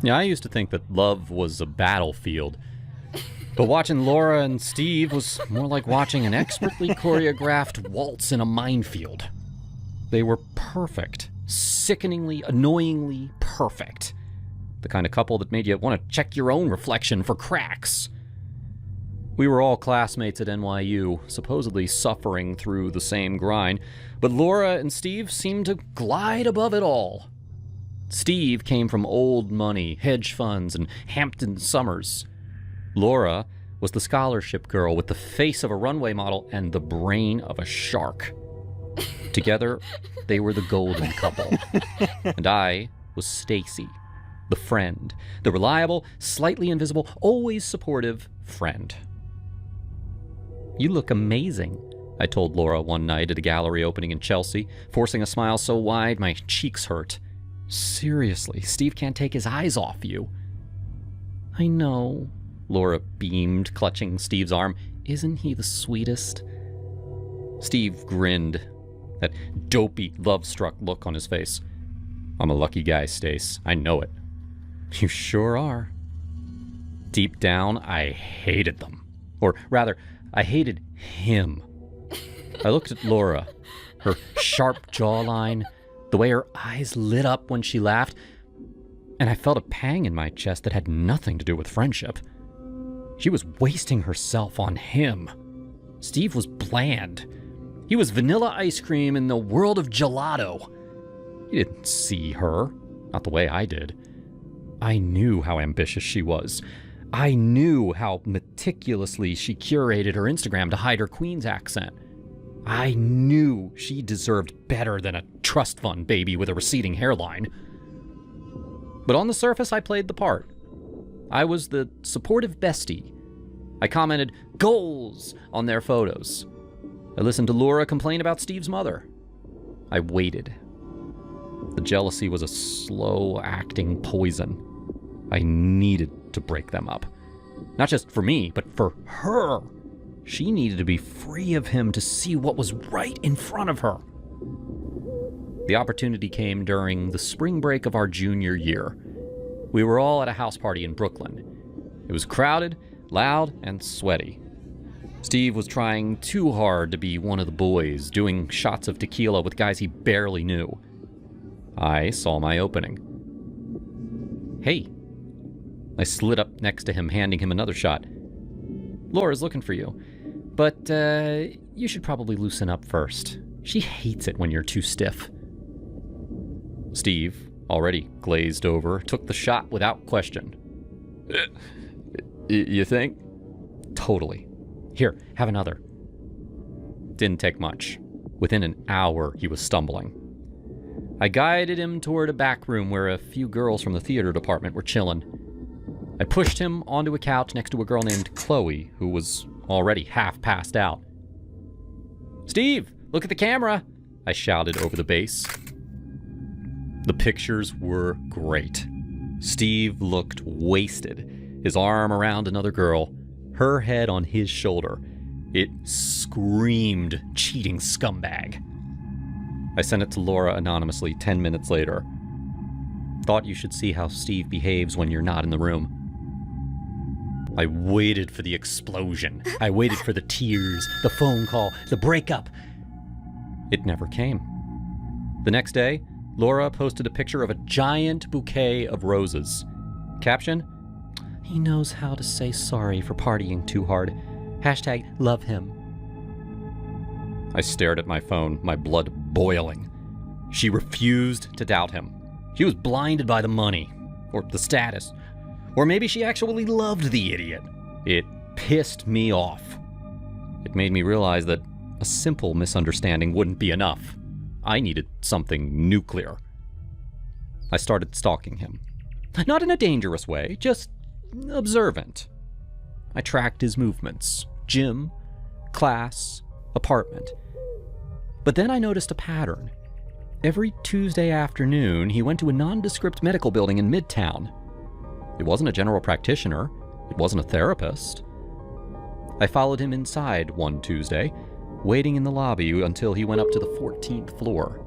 Yeah, I used to think that love was a battlefield. But watching Laura and Steve was more like watching an expertly choreographed waltz in a minefield. They were perfect. Sickeningly, annoyingly perfect. The kind of couple that made you want to check your own reflection for cracks. We were all classmates at NYU, supposedly suffering through the same grind, but Laura and Steve seemed to glide above it all. Steve came from old money, hedge funds, and Hampton Summers. Laura was the scholarship girl with the face of a runway model and the brain of a shark. Together, they were the golden couple. And I was Stacy, the friend, the reliable, slightly invisible, always supportive friend. "You look amazing," I told Laura one night at a gallery opening in Chelsea, forcing a smile so wide my cheeks hurt. "Seriously, Steve can't take his eyes off you." "I know," Laura beamed, clutching Steve's arm. "Isn't he the sweetest?" Steve grinned, that dopey, love-struck look on his face. "I'm a lucky guy, Stace. I know it." "You sure are." Deep down, I hated them. Or rather, I hated him. I looked at Laura, her sharp jawline, the way her eyes lit up when she laughed, and I felt a pang in my chest that had nothing to do with friendship. She was wasting herself on him. Steve was bland. He was vanilla ice cream in the world of gelato. He didn't see her, not the way I did. I knew how ambitious she was. I knew how meticulously she curated her Instagram to hide her Queen's accent. I knew she deserved better than a trust fund baby with a receding hairline. But on the surface, I played the part. I was the supportive bestie. I commented goals on their photos. I listened to Laura complain about Steve's mother. I waited. The jealousy was a slow-acting poison. I needed to break them up. Not just for me, but for her. She needed to be free of him to see what was right in front of her. The opportunity came during the spring break of our junior year. We were all at a house party in Brooklyn. It was crowded, loud, and sweaty. Steve was trying too hard to be one of the boys, doing shots of tequila with guys he barely knew. I saw my opening. "Hey." I slid up next to him, handing him another shot. "Laura's looking for you, but you should probably loosen up first. She hates it when you're too stiff." Steve, already glazed over, took the shot without question. You think?" "Totally. Here, have another." Didn't take much. Within an hour, he was stumbling. I guided him toward a back room where a few girls from the theater department were chilling. I pushed him onto a couch next to a girl named Chloe, who was already half passed out. "Steve, look at the camera!" I shouted over the bass. The pictures were great. Steve looked wasted, his arm around another girl, her head on his shoulder. It screamed cheating scumbag. I sent it to Laura anonymously 10 minutes later. "Thought you should see how Steve behaves when you're not in the room." I waited for the explosion. I waited for the tears, the phone call, the breakup. It never came. The next day, Laura posted a picture of a giant bouquet of roses. Caption, "He knows how to say sorry for partying too hard. Hashtag love him." I stared at my phone, my blood boiling. She refused to doubt him. She was blinded by the money, or the status, or maybe she actually loved the idiot. It pissed me off. It made me realize that a simple misunderstanding wouldn't be enough. I needed something nuclear. I started stalking him. Not in a dangerous way, just observant. I tracked his movements. Gym, class, apartment. But then I noticed a pattern. Every Tuesday afternoon, he went to a nondescript medical building in Midtown. It wasn't a general practitioner. It wasn't a therapist. I followed him inside one Tuesday, waiting in the lobby until he went up to the 14th floor.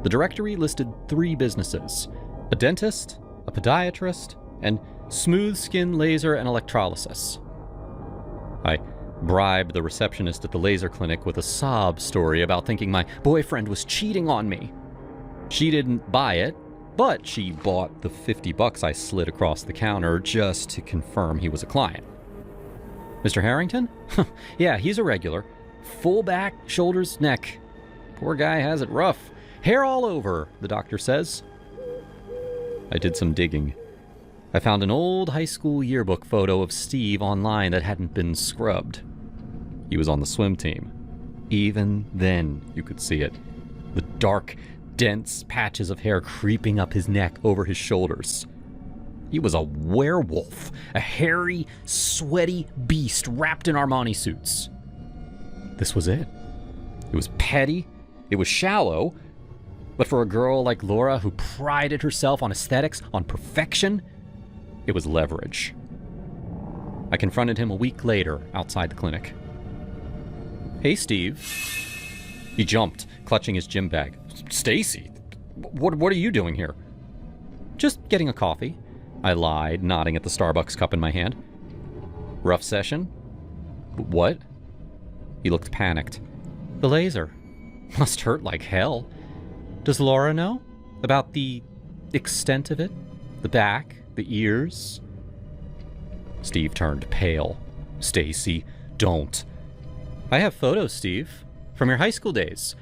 The directory listed 3 businesses: a dentist, a podiatrist, and smooth skin laser and electrolysis. I bribed the receptionist at the laser clinic with a sob story about thinking my boyfriend was cheating on me. She didn't buy it, but she bought the $50 I slid across the counter just to confirm he was a client. Mr. Harrington? Yeah, he's a regular. Full back, shoulders, neck. Poor guy has it rough. Hair all over, the doctor says. I did some digging. I found an old high school yearbook photo of Steve online that hadn't been scrubbed. He was on the swim team. Even then, you could see it. The dark, dense patches of hair creeping up his neck over his shoulders. He was a werewolf, a hairy, sweaty beast wrapped in Armani suits. This was it. It was petty, it was shallow, but for a girl like Laura who prided herself on aesthetics, on perfection, it was leverage. I confronted him a week later outside the clinic. Hey, Steve. He jumped, clutching his gym bag. Stacy, what are you doing here? Just getting a coffee, I lied, nodding at the Starbucks cup in my hand. Rough session? What? He looked panicked. The laser. Must hurt like hell. Does Laura know? About the extent of it? The back? The ears? Steve turned pale. Stacy, don't. I have photos, Steve, from your high school days.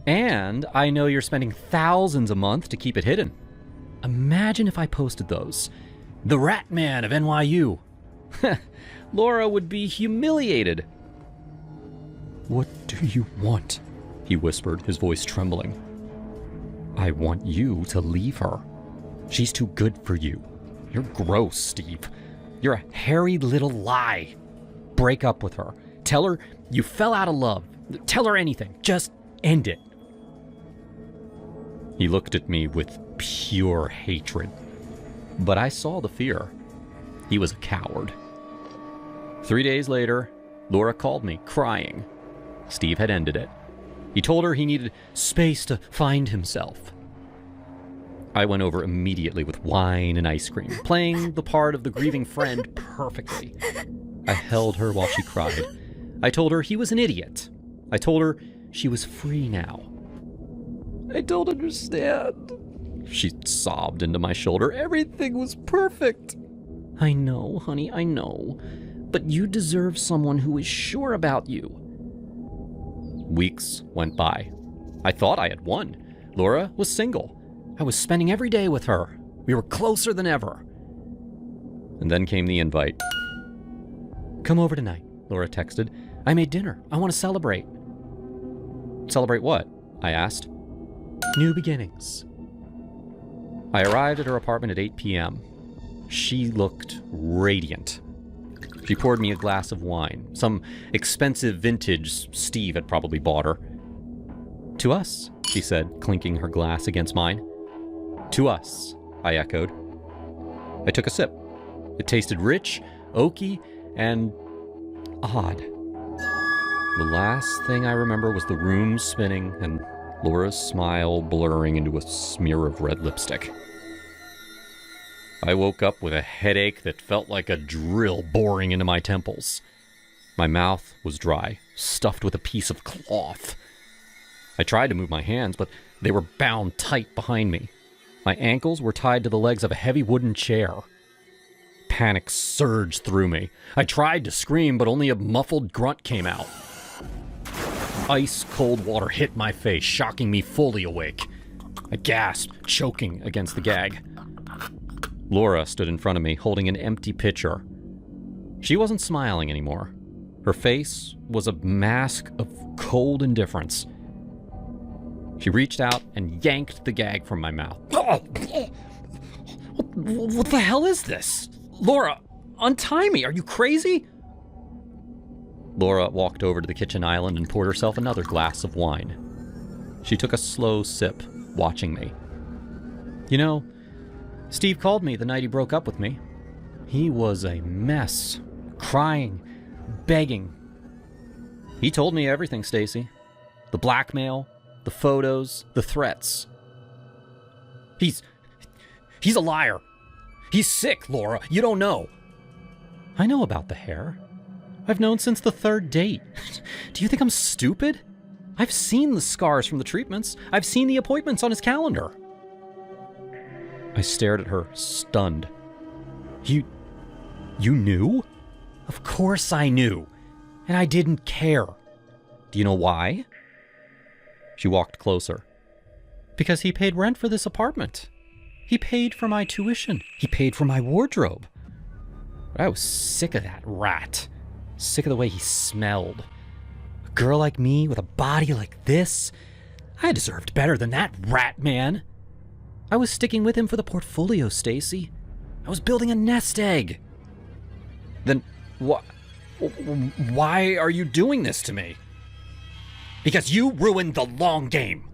And I know you're spending thousands a month to keep it hidden. Imagine if I posted those. The Rat Man of NYU. Laura would be humiliated. What do you want? He whispered, his voice trembling. I want you to leave her. She's too good for you. You're gross, Steve. You're a hairy little lie. Break up with her. Tell her you fell out of love. Tell her anything. Just end it. He looked at me with pure hatred. But I saw the fear. He was a coward. 3 days later, Laura called me, crying. Steve had ended it. He told her he needed space to find himself. I went over immediately with wine and ice cream, playing the part of the grieving friend perfectly. I held her while she cried. I told her he was an idiot. I told her she was free now. I don't understand. She sobbed into my shoulder. Everything was perfect. I know, honey, I know. But you deserve someone who is sure about you. Weeks went by. I thought I had won. Laura was single. I was spending every day with her. We were closer than ever. And then came the invite. Come over tonight, Laura texted. I made dinner. I want to celebrate. Celebrate what? I asked. New beginnings. I arrived at her apartment at 8 p.m. She looked radiant. She poured me a glass of wine, some expensive vintage Steve had probably bought her. To us, she said, clinking her glass against mine. To us, I echoed. I took a sip. It tasted rich, oaky, and odd. The last thing I remember was the room spinning and Laura's smile blurring into a smear of red lipstick. I woke up with a headache that felt like a drill boring into my temples. My mouth was dry, stuffed with a piece of cloth. I tried to move my hands, but they were bound tight behind me. My ankles were tied to the legs of a heavy wooden chair. Panic surged through me. I tried to scream, but only a muffled grunt came out. Ice-cold water hit my face, shocking me fully awake. I gasped, choking against the gag. Laura stood in front of me, holding an empty pitcher. She wasn't smiling anymore. Her face was a mask of cold indifference. She reached out and yanked the gag from my mouth. What the hell is this? Laura, untie me. Are you crazy? Laura walked over to the kitchen island and poured herself another glass of wine. She took a slow sip, watching me. You know, Steve called me the night he broke up with me. He was a mess, crying, begging. He told me everything, Stacy. The blackmail, the photos, the threats. He's a liar. He's sick, Laura. You don't know. I know about the hair. I've known since the third date. Do you think I'm stupid? I've seen the scars from the treatments. I've seen the appointments on his calendar. I stared at her, stunned. You knew? Of course I knew. And I didn't care. Do you know why? She walked closer. Because he paid rent for this apartment. He paid for my tuition. He paid for my wardrobe. I was sick of that rat. Sick of the way he smelled. A girl like me with a body like this? I deserved better than that rat man. I was sticking with him for the portfolio, Stacy. I was building a nest egg. Then why are you doing this to me? Because you ruined the long game.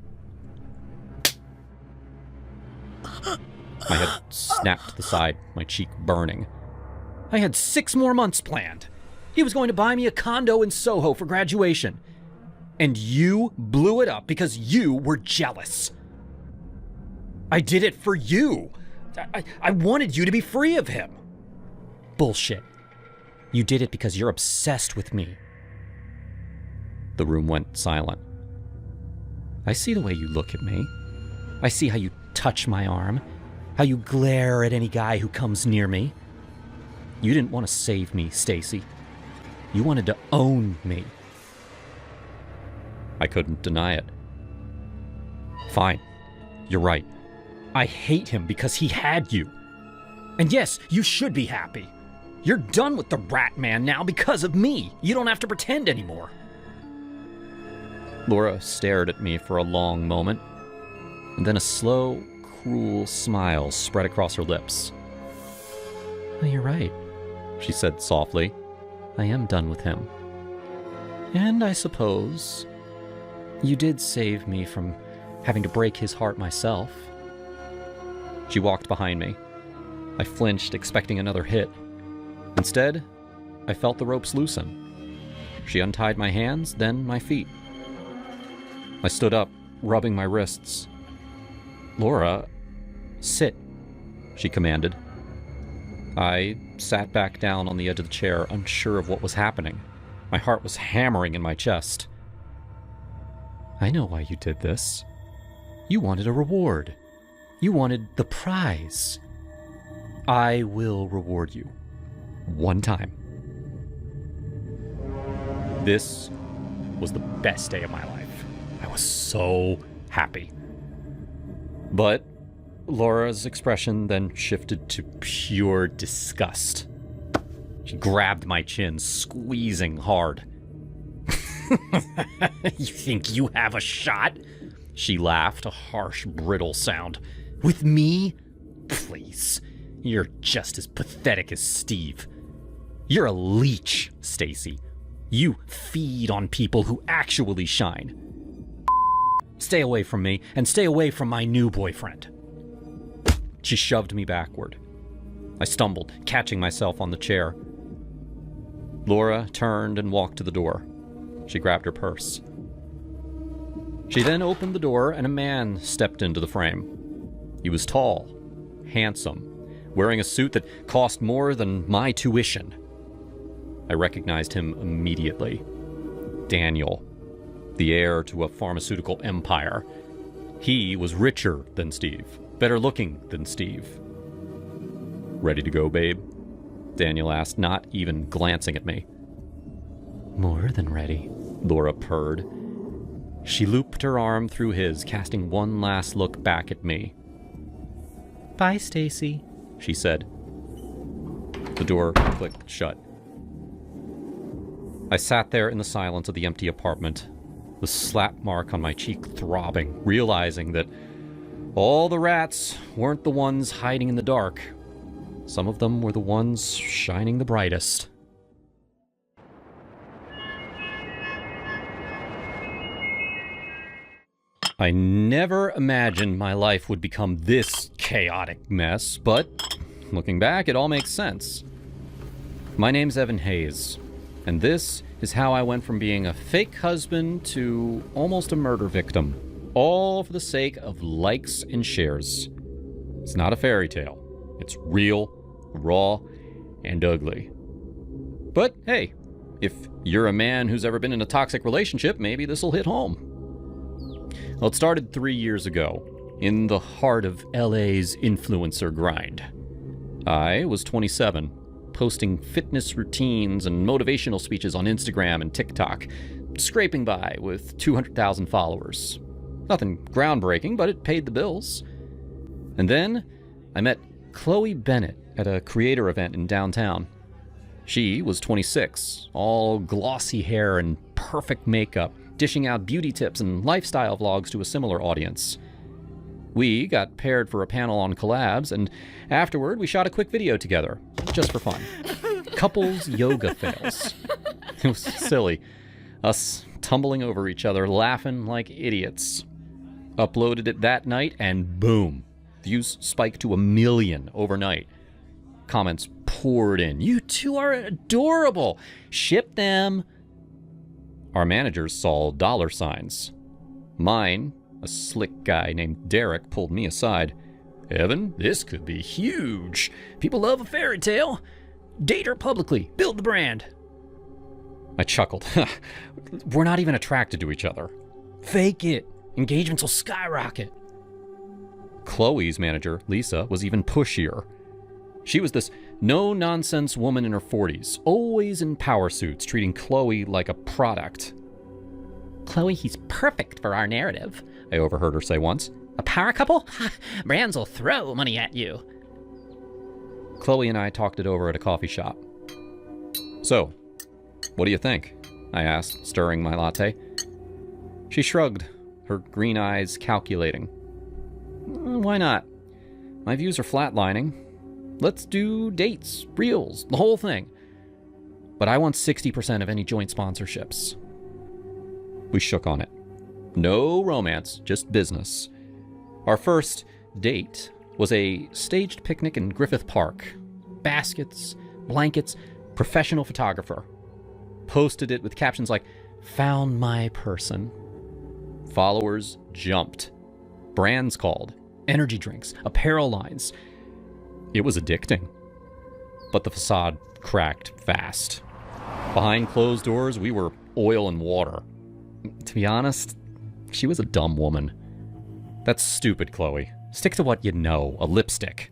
My head snapped to the side, my cheek burning. I had 6 more months planned. He was going to buy me a condo in Soho for graduation. And you blew it up because you were jealous. I did it for you. I wanted you to be free of him. Bullshit. You did it because you're obsessed with me. The room went silent. I see the way you look at me. I see how you touch my arm, how you glare at any guy who comes near me. You didn't want to save me, Stacy. You wanted to own me. I couldn't deny it. Fine. You're right. I hate him because he had you. And yes, you should be happy. You're done with the rat man now because of me. You don't have to pretend anymore. Laura stared at me for a long moment, and then a slow, cruel smile spread across her lips. You're right, she said softly. I am done with him. And I suppose you did save me from having to break his heart myself. She walked behind me. I flinched, expecting another hit. Instead, I felt the ropes loosen. She untied my hands, then my feet. I stood up, rubbing my wrists. Laura, sit, she commanded. I sat back down on the edge of the chair, unsure of what was happening. My heart was hammering in my chest. I know why you did this. You wanted a reward. You wanted the prize. I will reward you. One time. This was the best day of my life. I was so happy. But Laura's expression then shifted to pure disgust. She grabbed my chin, squeezing hard. You think you have a shot? She laughed, a harsh, brittle sound. With me? Please. You're just as pathetic as Steve. You're a leech, Stacy. You feed on people who actually shine. Stay away from me, and stay away from my new boyfriend. She shoved me backward. I stumbled, catching myself on the chair. Laura turned and walked to the door. She grabbed her purse. She then opened the door, and a man stepped into the frame. He was tall, handsome, wearing a suit that cost more than my tuition. I recognized him immediately. Daniel, the heir to a pharmaceutical empire. He was richer than Steve, better looking than Steve. Ready to go, babe? Daniel asked, not even glancing at me. More than ready, Laura purred. She looped her arm through his, casting one last look back at me. Bye, Stacy, she said. The door clicked shut. I sat there in the silence of the empty apartment, the slap mark on my cheek throbbing, realizing that all the rats weren't the ones hiding in the dark. Some of them were the ones shining the brightest. I never imagined my life would become this chaotic mess, but looking back, it all makes sense. My name's Evan Hayes, and this is how I went from being a fake husband to almost a murder victim, all for the sake of likes and shares. It's not a fairy tale. It's real, raw, and ugly. But hey, if you're a man who's ever been in a toxic relationship, maybe this'll hit home. Well, it started 3 years ago, in the heart of LA's influencer grind. I was 27, posting fitness routines and motivational speeches on Instagram and TikTok, scraping by with 200,000 followers. Nothing groundbreaking, but it paid the bills. And then I met Chloe Bennett at a creator event in downtown. She was 26, all glossy hair and perfect makeup, dishing out beauty tips and lifestyle vlogs to a similar audience. We got paired for a panel on collabs, and afterward we shot a quick video together, just for fun. Couples yoga fails. It was silly. Us tumbling over each other, laughing like idiots. Uploaded it that night, and boom. Views spiked to 1 million overnight. Comments poured in. You two are adorable. Ship them. Our managers saw dollar signs. Mine, a slick guy named Derek, pulled me aside. Evan, this could be huge. People love a fairy tale. Date her publicly. Build the brand. I chuckled. We're not even attracted to each other. Fake it. Engagements will skyrocket. Chloe's manager, Lisa, was even pushier. She was this no-nonsense woman in her 40s, always in power suits, treating Chloe like a product. Chloe, he's perfect for our narrative, I overheard her say once. A power couple? Brands will throw money at you. Chloe and I talked it over at a coffee shop. So, what do you think? I asked, stirring my latte. She shrugged, her green eyes calculating. Why not? My views are flatlining. Let's do dates, reels, the whole thing. But I want 60% of any joint sponsorships. We shook on it. No romance, just business. Our first date was a staged picnic in Griffith Park. Baskets, blankets, professional photographer. Posted it with captions like, "Found my person." Followers jumped. Brands called. Energy drinks, apparel lines. It was addicting. But the facade cracked fast. Behind closed doors, we were oil and water. To be honest, she was a dumb woman. That's stupid, Chloe. Stick to what you know, a lipstick.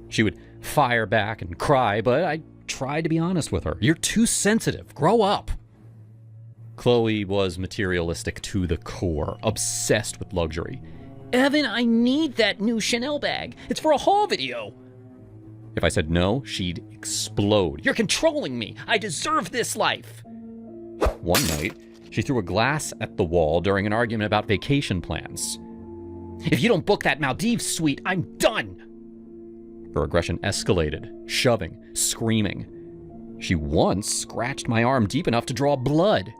She would fire back and cry, but I tried to be honest with her. You're too sensitive. Grow up. Chloe was materialistic to the core, obsessed with luxury. Evan, I need that new Chanel bag. It's for a haul video. If I said no, she'd explode. You're controlling me. I deserve this life. One night, she threw a glass at the wall during an argument about vacation plans. If you don't book that Maldives suite, I'm done. Her aggression escalated, shoving, screaming. She once scratched my arm deep enough to draw blood.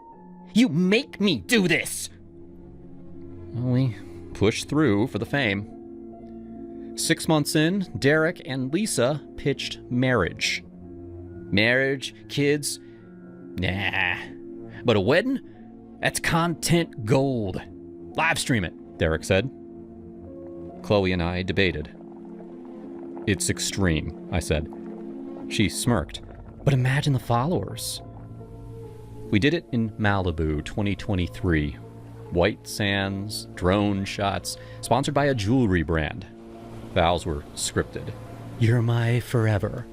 You make me do this. We pushed through for the fame. 6 months in, Derek and Lisa pitched marriage. Marriage, kids, nah. But a wedding? That's content gold. Live stream it, Derek said. Chloe and I debated. It's extreme, I said. She smirked. But imagine the followers. We did it in Malibu 2023. White sands, drone shots, sponsored by a jewelry brand. Vows were scripted. You're my forever.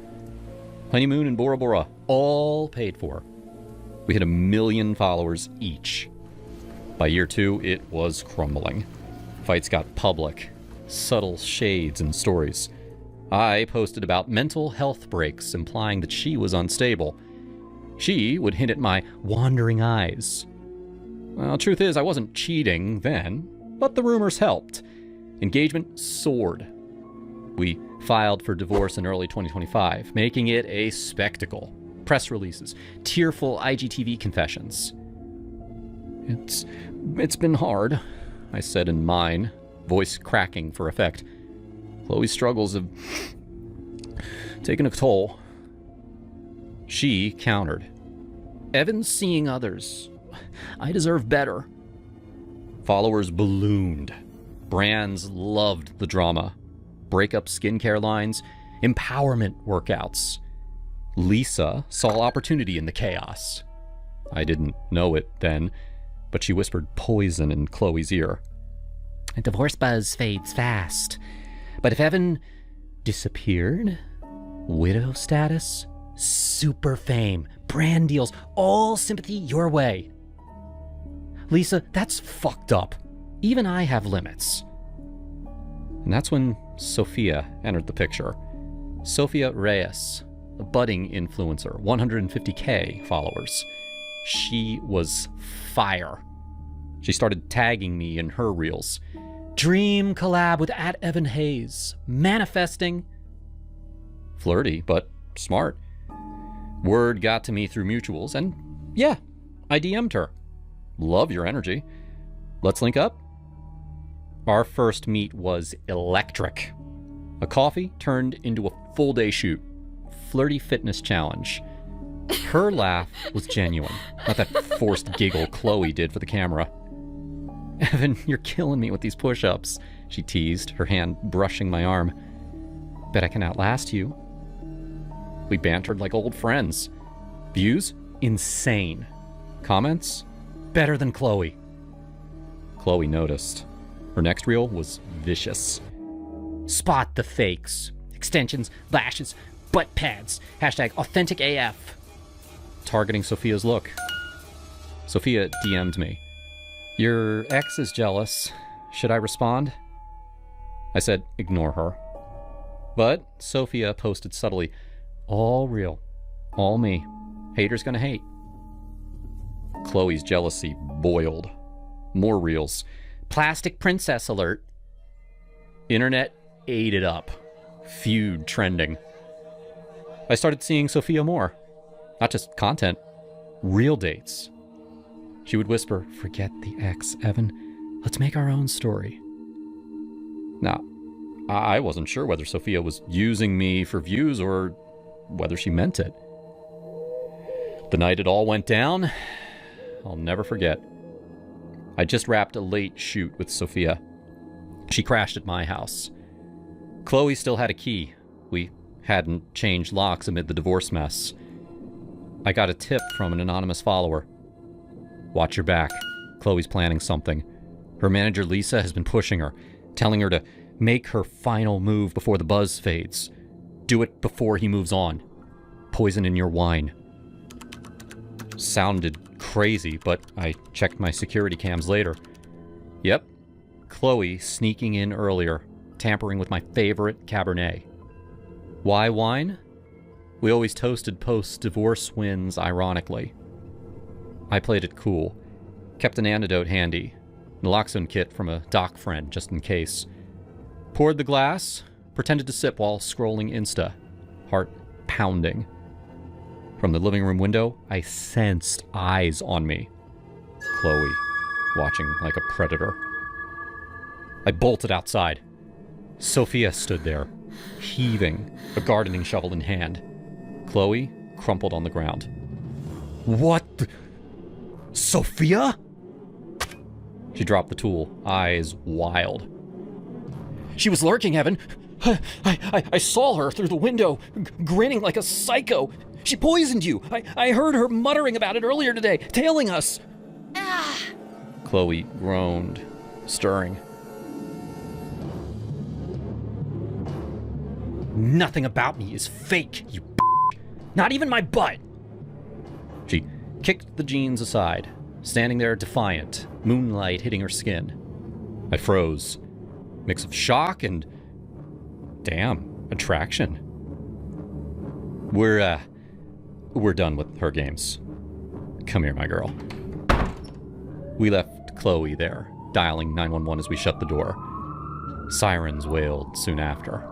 Honeymoon in Bora Bora, all paid for. We had 1 million followers each. By year 2, it was crumbling. Fights got public. Subtle shades in stories. I posted about mental health breaks, implying that she was unstable. She would hint at my wandering eyes. Well, truth is, I wasn't cheating then, but the rumors helped. Engagement soared. We filed for divorce in early 2025, making it a spectacle. Press releases, tearful IGTV confessions. It's been hard, I said in mine, voice cracking for effect. Chloe's struggles have taken a toll. She countered. Evan's seeing others. I deserve better. Followers ballooned. Brands loved the drama. breakup skincare lines, empowerment workouts. Lisa saw opportunity in the chaos. I didn't know it then, but she whispered poison in Chloe's ear. A divorce buzz fades fast, but if Evan disappeared, widow status, super fame, brand deals, all sympathy your way. Lisa, that's fucked up. Even I have limits. And that's when Sophia entered the picture. Sophia Reyes, a budding influencer, 150K followers. She was fire. She started tagging me in her reels. Dream collab with @EvanHayes. Manifesting. Flirty, but smart. Word got to me through mutuals, and yeah, I DM'd her. Love your energy. Let's link up. Our first meet was electric. A coffee turned into a full-day shoot. Flirty fitness challenge. Her laugh was genuine, not that forced giggle Chloe did for the camera. Evan, you're killing me with these push-ups, she teased, her hand brushing my arm. Bet I can outlast you. We bantered like old friends. Views? Insane. Comments? Better than Chloe. Chloe noticed. Her next reel was vicious. Spot the fakes. Extensions, lashes, butt pads. #authentic AF. Targeting Sophia's look. Sophia DM'd me. Your ex is jealous. Should I respond? I said, ignore her. But Sophia posted subtly, all real, all me. Haters gonna hate. Chloe's jealousy boiled. More reels. Plastic princess alert. Internet ate it up. Feud trending. I started seeing Sophia more. Not just content, real dates. She would whisper, forget the ex, Evan. Let's make our own story. Now, I wasn't sure whether Sophia was using me for views or whether she meant it. The night it all went down, I'll never forget. I just wrapped a late shoot with Sophia. She crashed at my house. Chloe still had a key. We hadn't changed locks amid the divorce mess. I got a tip from an anonymous follower. Watch your back. Chloe's planning something. Her manager Lisa has been pushing her, telling her to make her final move before the buzz fades. Do it before he moves on. Poison in your wine. Sounded crazy, but I checked my security cams later. Yep, Chloe sneaking in earlier, tampering with my favorite Cabernet. Why wine? We always toasted post-divorce wins ironically. I played it cool. Kept an antidote handy. Naloxone kit from a doc friend, just in case. Poured the glass, pretended to sip while scrolling Insta. Heart pounding. From the living room window, I sensed eyes on me. Chloe, watching like a predator. I bolted outside. Sophia stood there, heaving, a gardening shovel in hand. Chloe crumpled on the ground. What the... Sophia? She dropped the tool, eyes wild. She was lurking, Evan. I saw her through the window, grinning like a psycho. She poisoned you. I heard her muttering about it earlier today, tailing us. Chloe groaned, stirring. Nothing about me is fake, you Not even my butt. She kicked the jeans aside, standing there defiant, moonlight hitting her skin. I froze. Mix of shock and, damn, attraction. We're done with her games. Come here, my girl. We left Chloe there, dialing 911 as we shut the door. Sirens wailed soon after.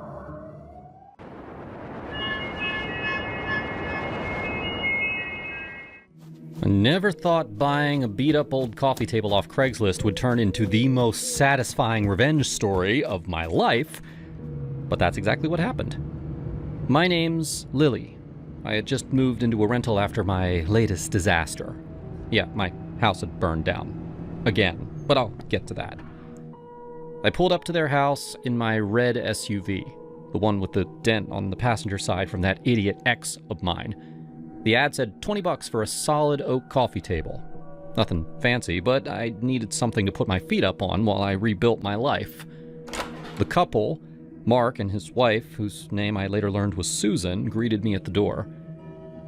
I never thought buying a beat-up old coffee table off Craigslist would turn into the most satisfying revenge story of my life, but that's exactly what happened. My name's Lily. I had just moved into a rental after my latest disaster. Yeah, my house had burned down. Again, but I'll get to that. I pulled up to their house in my red SUV, the one with the dent on the passenger side from that idiot ex of mine. The ad said $20 for a solid oak coffee table. Nothing fancy, but I needed something to put my feet up on while I rebuilt my life. The couple, Mark and his wife, whose name I later learned was Susan, greeted me at the door.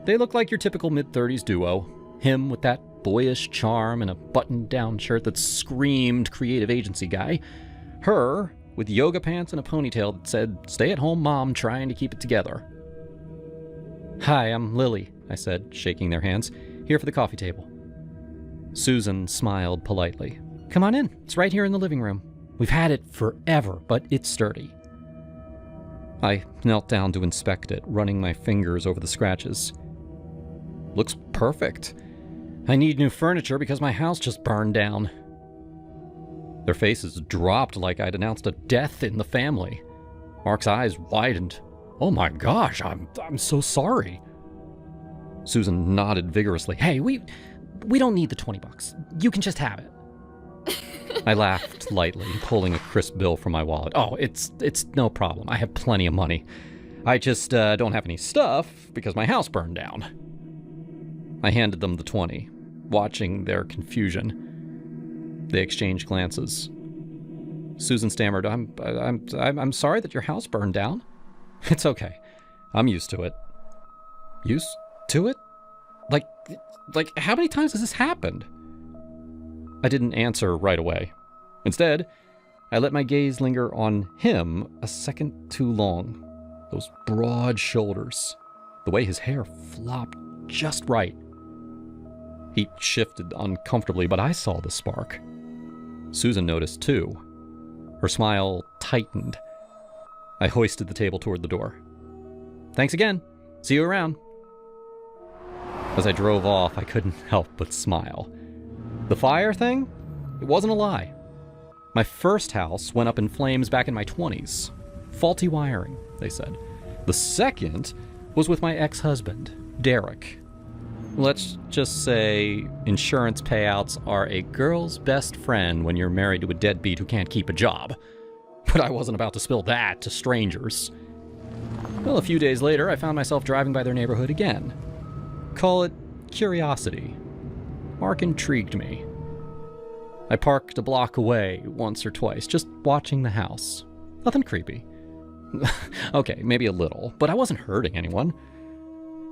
They looked like your typical mid-30s duo. Him with that boyish charm and a button-down shirt that screamed creative agency guy. Her with yoga pants and a ponytail that said, "Stay-at-home mom trying to keep it together." "Hi, I'm Lily," I said, shaking their hands. "Here for the coffee table." Susan smiled politely. "Come on in. It's right here in the living room. We've had it forever, but it's sturdy." I knelt down to inspect it, running my fingers over the scratches. "Looks perfect. I need new furniture because my house just burned down." Their faces dropped like I'd announced a death in the family. Mark's eyes widened. "Oh my gosh, I'm so sorry." Susan nodded vigorously. "Hey, we don't need the $20. You can just have it." I laughed lightly, pulling a crisp bill from my wallet. "Oh, it's no problem. I have plenty of money. I just don't have any stuff because my house burned down." I handed them the 20, watching their confusion. They exchanged glances. Susan stammered, I'm sorry that your house burned down." "It's okay. I'm used to it." "Used to it? Like how many times has this happened?" I didn't answer right away. Instead, I let my gaze linger on him a second too long. Those broad shoulders, the way his hair flopped just right. He shifted uncomfortably, but I saw the spark. Susan noticed too. Her smile tightened. I hoisted the table toward the door. "Thanks again. See you around." As I drove off, I couldn't help but smile. The fire thing? It wasn't a lie. My first house went up in flames back in my 20s. Faulty wiring, they said. The second was with my ex-husband, Derek. Let's just say insurance payouts are a girl's best friend when you're married to a deadbeat who can't keep a job. But I wasn't about to spill that to strangers. Well, a few days later, I found myself driving by their neighborhood again. Call it curiosity. Mark intrigued me. I parked a block away once or twice, just watching the house. Nothing creepy. Okay, maybe a little, but I wasn't hurting anyone.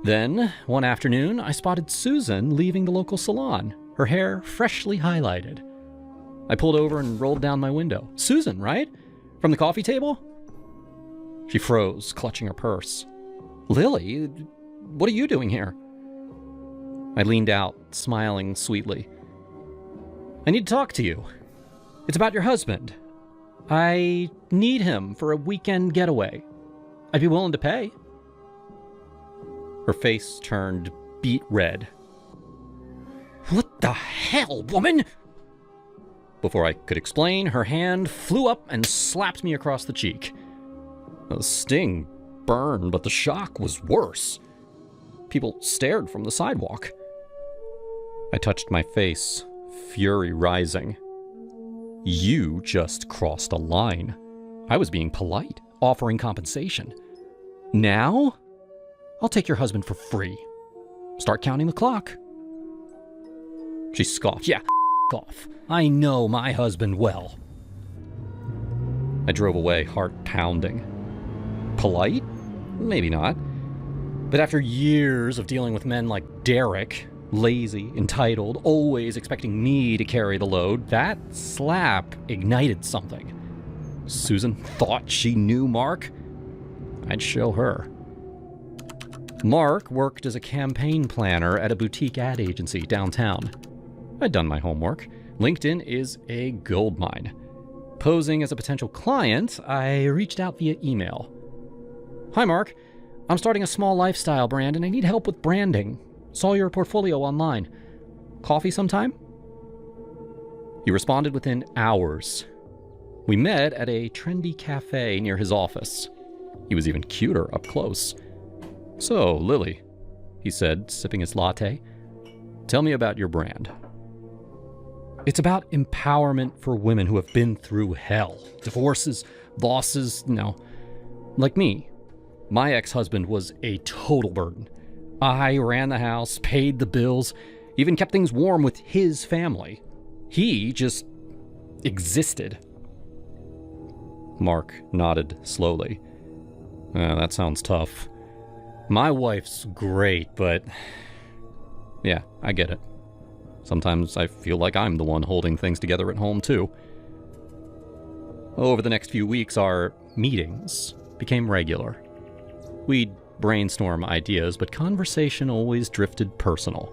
Then, one afternoon, I spotted Susan leaving the local salon, her hair freshly highlighted. I pulled over and rolled down my window. "Susan, right? From the coffee table?" She froze, clutching her purse. "Lily, what are you doing here?" I leaned out, smiling sweetly. "I need to talk to you. It's about your husband. I need him for a weekend getaway. I'd be willing to pay." Her face turned beet red. "What the hell, woman?" Before I could explain, her hand flew up and slapped me across the cheek. The sting burned, but the shock was worse. People stared from the sidewalk. I touched my face, fury rising. "You just crossed a line." I was being polite, offering compensation. "Now? I'll take your husband for free. Start counting the clock." She scoffed. "Yeah, off. I know my husband well." I drove away, heart pounding. Polite? Maybe not. But after years of dealing with men like Derek, lazy, entitled, always expecting me to carry the load, that slap ignited something. Susan thought she knew Mark? I'd show her. Mark worked as a campaign planner at a boutique ad agency downtown. I'd done my homework. LinkedIn is a goldmine. Posing as a potential client, I reached out via email. "Hi, Mark. I'm starting a small lifestyle brand and I need help with branding. Saw your portfolio online. Coffee sometime?" He responded within hours. We met at a trendy cafe near his office. He was even cuter up close. "So, Lily," he said, sipping his latte, "tell me about your brand." It's about empowerment for women who have been through hell. Divorces, losses, like me. My ex-husband was a total burden. I ran the house, paid the bills, even kept things warm with his family. He just existed. Mark nodded slowly. That sounds tough. My wife's great, but yeah, I get it. Sometimes I feel like I'm the one holding things together at home, too. Over the next few weeks, our meetings became regular. We'd brainstorm ideas, but conversation always drifted personal.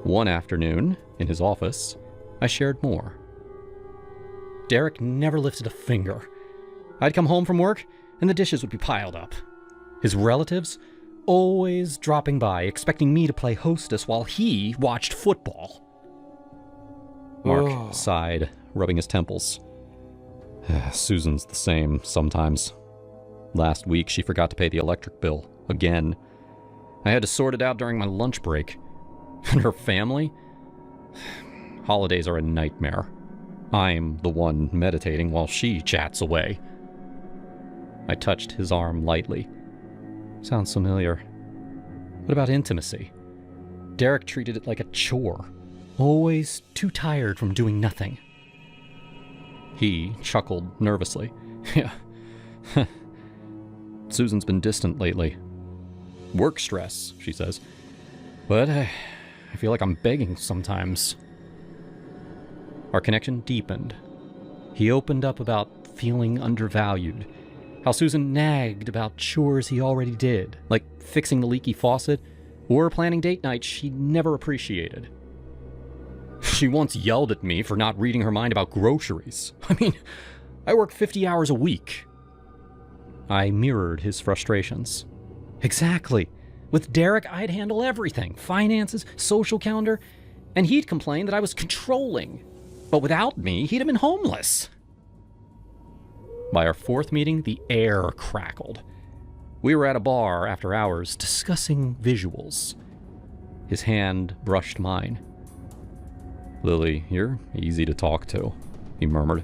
One afternoon, in his office, I shared more. Derek never lifted a finger. I'd come home from work, and the dishes would be piled up. His relatives always dropping by, expecting me to play hostess while he watched football. Mark sighed, rubbing his temples. Susan's the same sometimes. Last week, she forgot to pay the electric bill, again. I had to sort it out during my lunch break. And her family? Holidays are a nightmare. I'm the one meditating while she chats away. I touched his arm lightly. Sounds familiar. What about intimacy? Derek treated it like a chore. Always too tired from doing nothing. He chuckled nervously. Yeah. Susan's been distant lately. Work stress, she says. But I feel like I'm begging sometimes. Our connection deepened. He opened up about feeling undervalued. How Susan nagged about chores he already did, like fixing the leaky faucet or planning date nights she never appreciated. She once yelled at me for not reading her mind about groceries. I mean, I work 50 hours a week. I mirrored his frustrations. Exactly. With Derek, I'd handle everything. Finances, social calendar, and he'd complain that I was controlling. But without me, he'd have been homeless. By our fourth meeting, the air crackled. We were at a bar after hours discussing visuals. His hand brushed mine. Lily, you're easy to talk to, he murmured.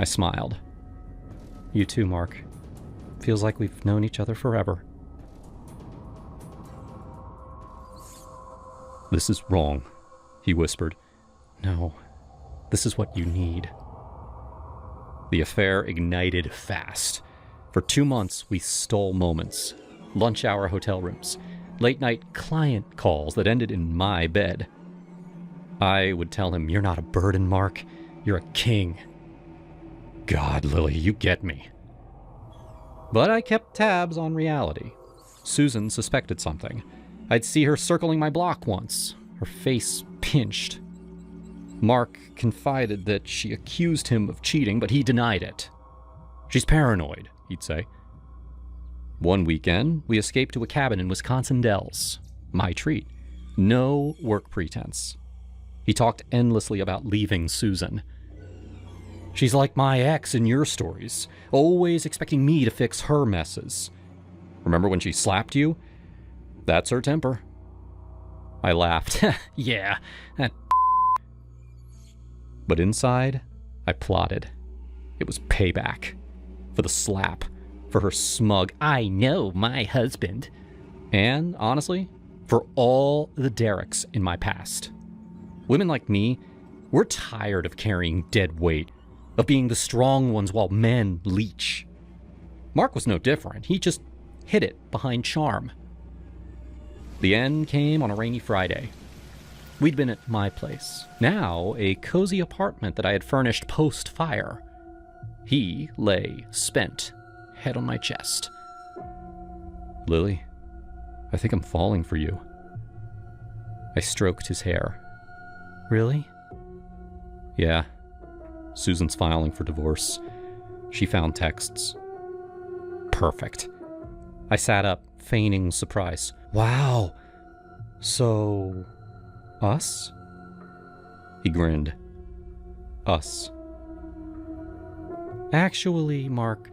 I smiled. You too, Mark. Feels like we've known each other forever. This is wrong, he whispered. No, this is what you need. The affair ignited fast. For 2 months, we stole moments. Lunch hour hotel rooms. Late-night client calls that ended in my bed. I would tell him, you're not a burden, Mark. You're a king. God, Lily, you get me. But I kept tabs on reality. Susan suspected something. I'd see her circling my block once, her face pinched. Mark confided that she accused him of cheating, but he denied it. She's paranoid, he'd say. One weekend, we escaped to a cabin in Wisconsin Dells. My treat. No work pretense. He talked endlessly about leaving Susan. She's like my ex in your stories, always expecting me to fix her messes. Remember when she slapped you? That's her temper. I laughed. Yeah, that. But inside, I plotted. It was payback. For the slap. For her smug, I know my husband. And, honestly, for all the Dereks in my past. Women like me, we're tired of carrying dead weight, of being the strong ones while men leech. Mark was no different. He just hid it behind charm. The end came on a rainy Friday. We'd been at my place, now a cozy apartment that I had furnished post-fire. He lay spent, head on my chest. Lily, I think I'm falling for you. I stroked his hair. Really? Yeah. Susan's filing for divorce. She found texts. Perfect. I sat up, feigning surprise. Wow. So, us? He grinned. Us. Actually, Mark,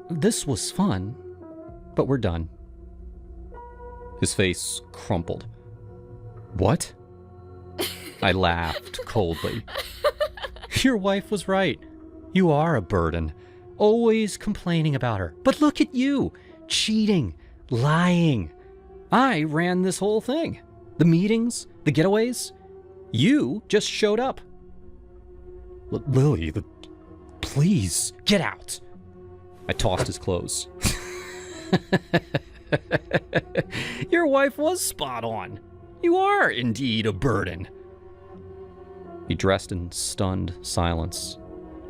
this was fun, but we're done. His face crumpled. What? I laughed coldly. Your wife was right. You are a burden. Always complaining about her. But look at you. Cheating. Lying. I ran this whole thing. The meetings. The getaways. You just showed up. Lily, please, get out. I tossed his clothes. Your wife was spot on. You are indeed a burden. He dressed in stunned silence,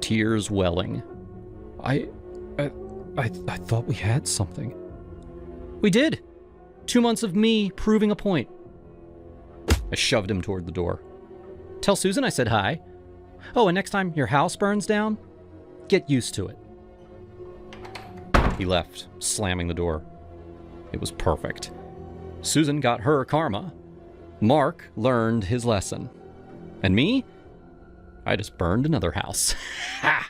tears welling. I thought we had something. We did. 2 months of me proving a point. I shoved him toward the door. Tell Susan I said hi. Oh, and next time your house burns down, get used to it. He left, slamming the door. It was perfect. Susan got her karma. Mark learned his lesson. And me? I just burned another house. Ha!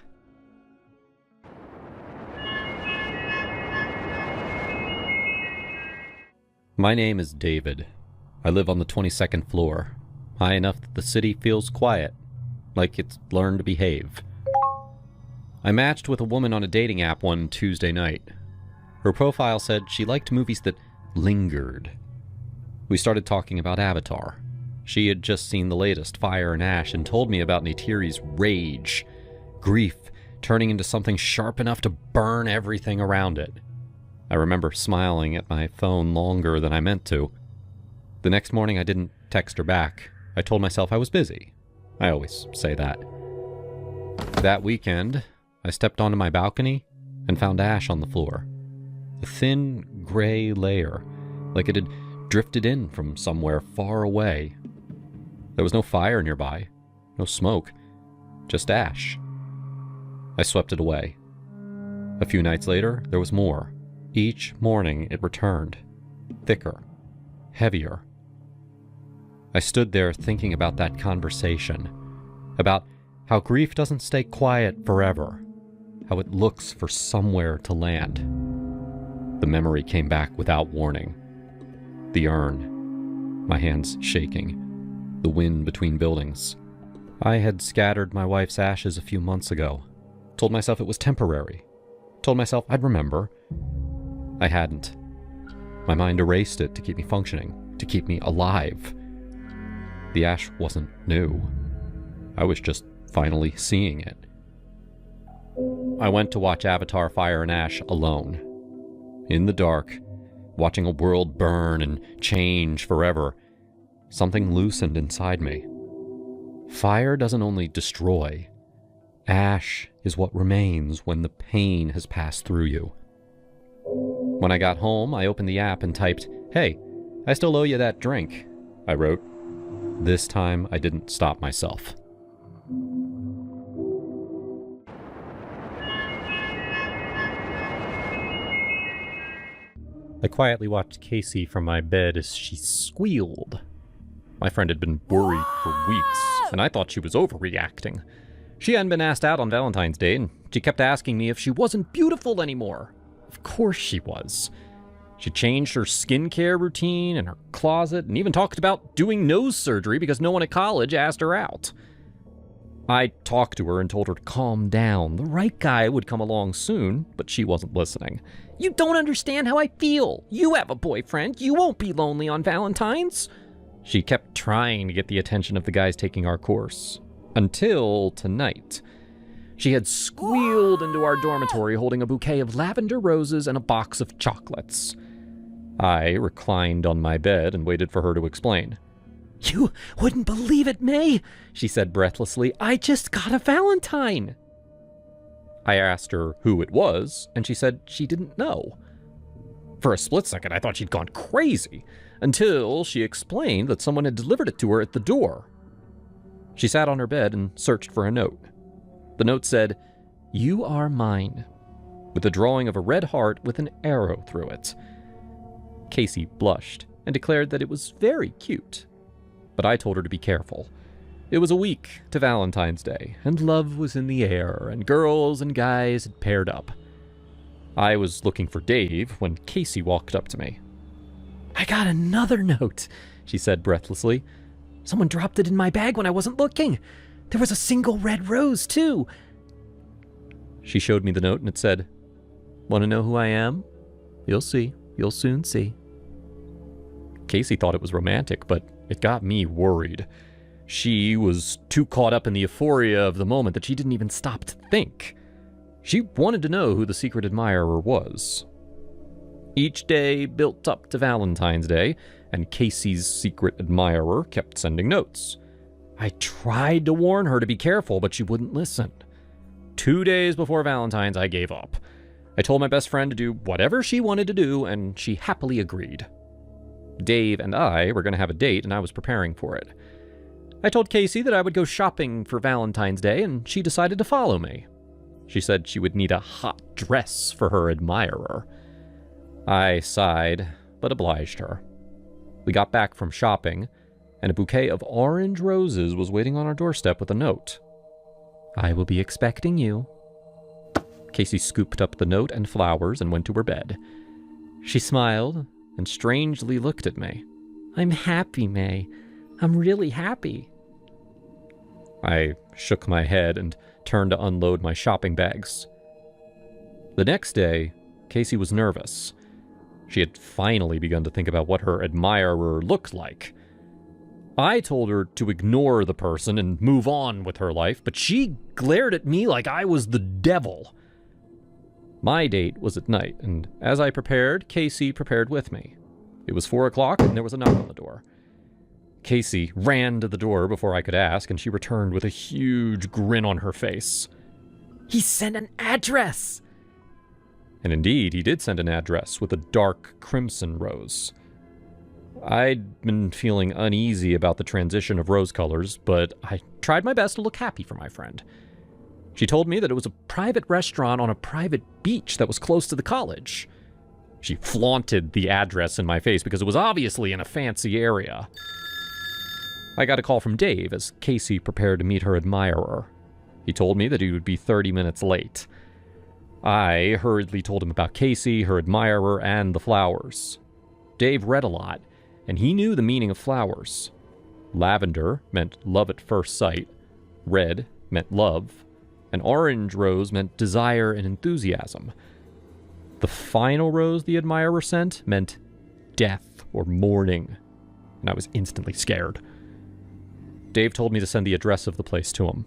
My name is David. I live on the 22nd floor, high enough that the city feels quiet, like it's learned to behave. I matched with a woman on a dating app one Tuesday night. Her profile said she liked movies that lingered. We started talking about Avatar. She had just seen the latest, Fire and Ash, and told me about Neytiri's rage, grief turning into something sharp enough to burn everything around it. I remember smiling at my phone longer than I meant to. The next morning I didn't text her back. I told myself I was busy. I always say that. That weekend, I stepped onto my balcony and found ash on the floor. A thin, gray layer, like it had drifted in from somewhere far away. There was no fire nearby, no smoke, just ash. I swept it away. A few nights later, there was more. Each morning it returned, thicker, heavier. I stood there thinking about that conversation, about how grief doesn't stay quiet forever, how it looks for somewhere to land. The memory came back without warning. The urn, my hands shaking, the wind between buildings. I had scattered my wife's ashes a few months ago, told myself it was temporary, told myself I'd remember. I hadn't. My mind erased it to keep me functioning, to keep me alive. The ash wasn't new. I was just finally seeing it. I went to watch Avatar: Fire and Ash alone. In the dark, watching a world burn and change forever, something loosened inside me. Fire doesn't only destroy. Ash is what remains when the pain has passed through you. When I got home, I opened the app and typed, "Hey, I still owe you that drink," I wrote. This time, I didn't stop myself. I quietly watched Casey from my bed as she squealed. My friend had been worried for weeks, and I thought she was overreacting. She hadn't been asked out on Valentine's Day, and she kept asking me if she wasn't beautiful anymore. Of course she was. She changed her skincare routine and her closet, and even talked about doing nose surgery because no one at college asked her out. I talked to her and told her to calm down. The right guy would come along soon, but she wasn't listening. "You don't understand how I feel. You have a boyfriend. You won't be lonely on Valentine's." She kept trying to get the attention of the guys taking our course. Until tonight. She had squealed into our dormitory holding a bouquet of lavender roses and a box of chocolates. I reclined on my bed and waited for her to explain. "You wouldn't believe it, May," she said breathlessly. "I just got a Valentine." I asked her who it was, and she said she didn't know. For a split second, I thought she'd gone crazy, until she explained that someone had delivered it to her at the door. She sat on her bed and searched for a note. The note said, "You are mine," with a drawing of a red heart with an arrow through it. Casey blushed and declared that it was very cute, but I told her to be careful. It was a week to Valentine's Day, and love was in the air, and girls and guys had paired up. I was looking for Dave when Casey walked up to me. "I got another note," she said breathlessly. Someone dropped it in my bag when I wasn't looking. There was a single red rose, too. She showed me the note and it said, "Want to know who I am? You'll see. You'll soon see." Casey thought it was romantic, but it got me worried. She was too caught up in the euphoria of the moment that she didn't even stop to think. She wanted to know who the secret admirer was. Each day built up to Valentine's Day, and Casey's secret admirer kept sending notes. I tried to warn her to be careful, but she wouldn't listen. 2 days before Valentine's, I gave up. I told my best friend to do whatever she wanted to do, and she happily agreed. Dave and I were going to have a date, and I was preparing for it. I told Casey that I would go shopping for Valentine's Day, and she decided to follow me. She said she would need a hot dress for her admirer. I sighed, but obliged her. We got back from shopping, and a bouquet of orange roses was waiting on our doorstep with a note. "I will be expecting you." Casey scooped up the note and flowers and went to her bed. She smiled and strangely looked at me. "I'm happy, May. I'm really happy." I shook my head and turned to unload my shopping bags. The next day, Casey was nervous. She had finally begun to think about what her admirer looked like. I told her to ignore the person and move on with her life, but she glared at me like I was the devil. My date was at night, and as I prepared, Casey prepared with me. It was 4 o'clock, and there was a knock on the door. Casey ran to the door before I could ask, and she returned with a huge grin on her face. "He sent an address!" And indeed, he did send an address with a dark crimson rose. I'd been feeling uneasy about the transition of rose colors, but I tried my best to look happy for my friend. She told me that it was a private restaurant on a private beach that was close to the college. She flaunted the address in my face because it was obviously in a fancy area. I got a call from Dave as Casey prepared to meet her admirer. He told me that he would be 30 minutes late. I hurriedly told him about Casey, her admirer, and the flowers. Dave read a lot, and he knew the meaning of flowers. Lavender meant love at first sight, red meant love, and orange rose meant desire and enthusiasm. The final rose the admirer sent meant death or mourning, and I was instantly scared. Dave told me to send the address of the place to him.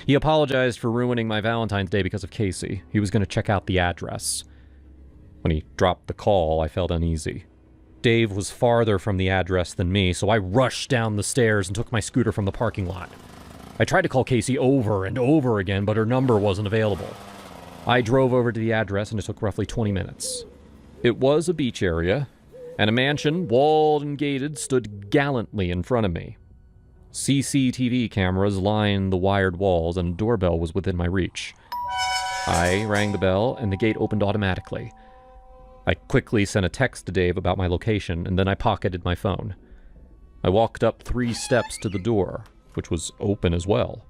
He apologized for ruining my Valentine's Day because of Casey. He was going to check out the address. When he dropped the call, I felt uneasy. Dave was farther from the address than me, so I rushed down the stairs and took my scooter from the parking lot. I tried to call Casey over and over again, but her number wasn't available. I drove over to the address, and it took roughly 20 minutes. It was a beach area, and a mansion, walled and gated, stood gallantly in front of me. CCTV cameras lined the wired walls, and a doorbell was within my reach. I rang the bell, and the gate opened automatically. I quickly sent a text to Dave about my location, and then I pocketed my phone. I walked up 3 steps to the door, which was open as well.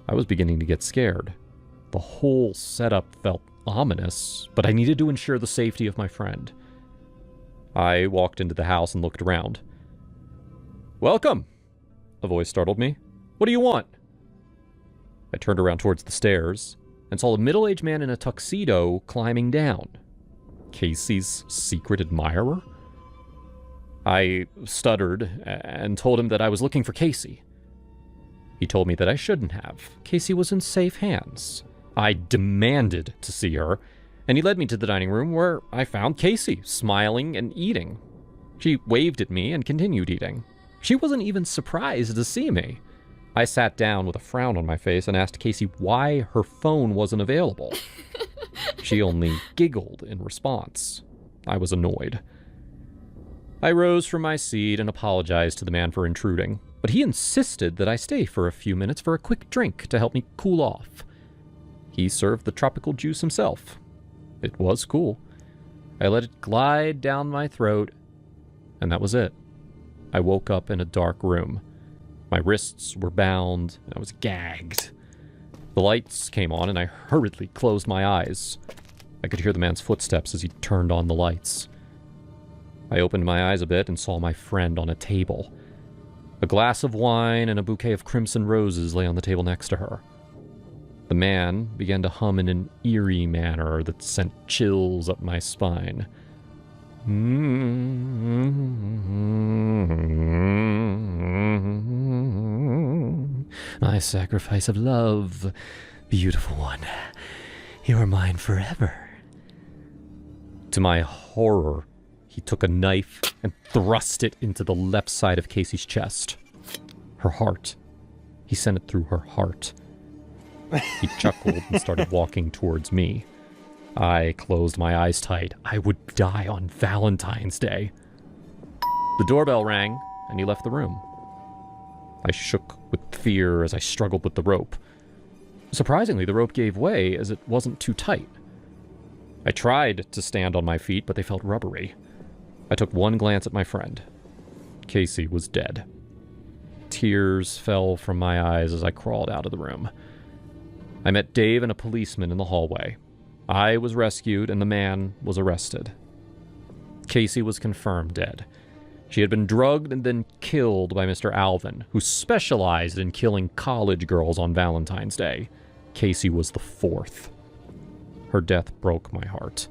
I was beginning to get scared. The whole setup felt ominous, but I needed to ensure the safety of my friend. I walked into the house and looked around. "Welcome!" A voice startled me. "What do you want?" I turned around towards the stairs and saw a middle-aged man in a tuxedo climbing down. Casey's secret admirer? I stuttered and told him that I was looking for Casey. He told me that I shouldn't have. Casey was in safe hands. I demanded to see her, and he led me to the dining room where I found Casey, smiling and eating. She waved at me and continued eating. She wasn't even surprised to see me. I sat down with a frown on my face and asked Casey why her phone wasn't available. She only giggled in response. I was annoyed. I rose from my seat and apologized to the man for intruding, but he insisted that I stay for a few minutes for a quick drink to help me cool off. He served the tropical juice himself. It was cool. I let it glide down my throat, and that was it. I woke up in a dark room. My wrists were bound, and I was gagged. The lights came on, and I hurriedly closed my eyes. I could hear the man's footsteps as he turned on the lights. I opened my eyes a bit and saw my friend on a table. A glass of wine and a bouquet of crimson roses lay on the table next to her. The man began to hum in an eerie manner that sent chills up my spine. My sacrifice of love, beautiful one, you are mine forever. To my horror, he took a knife and thrust it into the left side of Casey's chest. Her heart. He sent it through her heart. He chuckled and started walking towards me. I closed my eyes tight. I would die on Valentine's Day. The doorbell rang, and he left the room. I shook with fear as I struggled with the rope. Surprisingly, the rope gave way as it wasn't too tight. I tried to stand on my feet, but they felt rubbery. I took one glance at my friend. Casey was dead. Tears fell from my eyes as I crawled out of the room. I met Dave and a policeman in the hallway. I was rescued, and the man was arrested. Casey was confirmed dead. She had been drugged and then killed by Mr. Alvin, who specialized in killing college girls on Valentine's Day. Casey was the fourth. Her death broke my heart.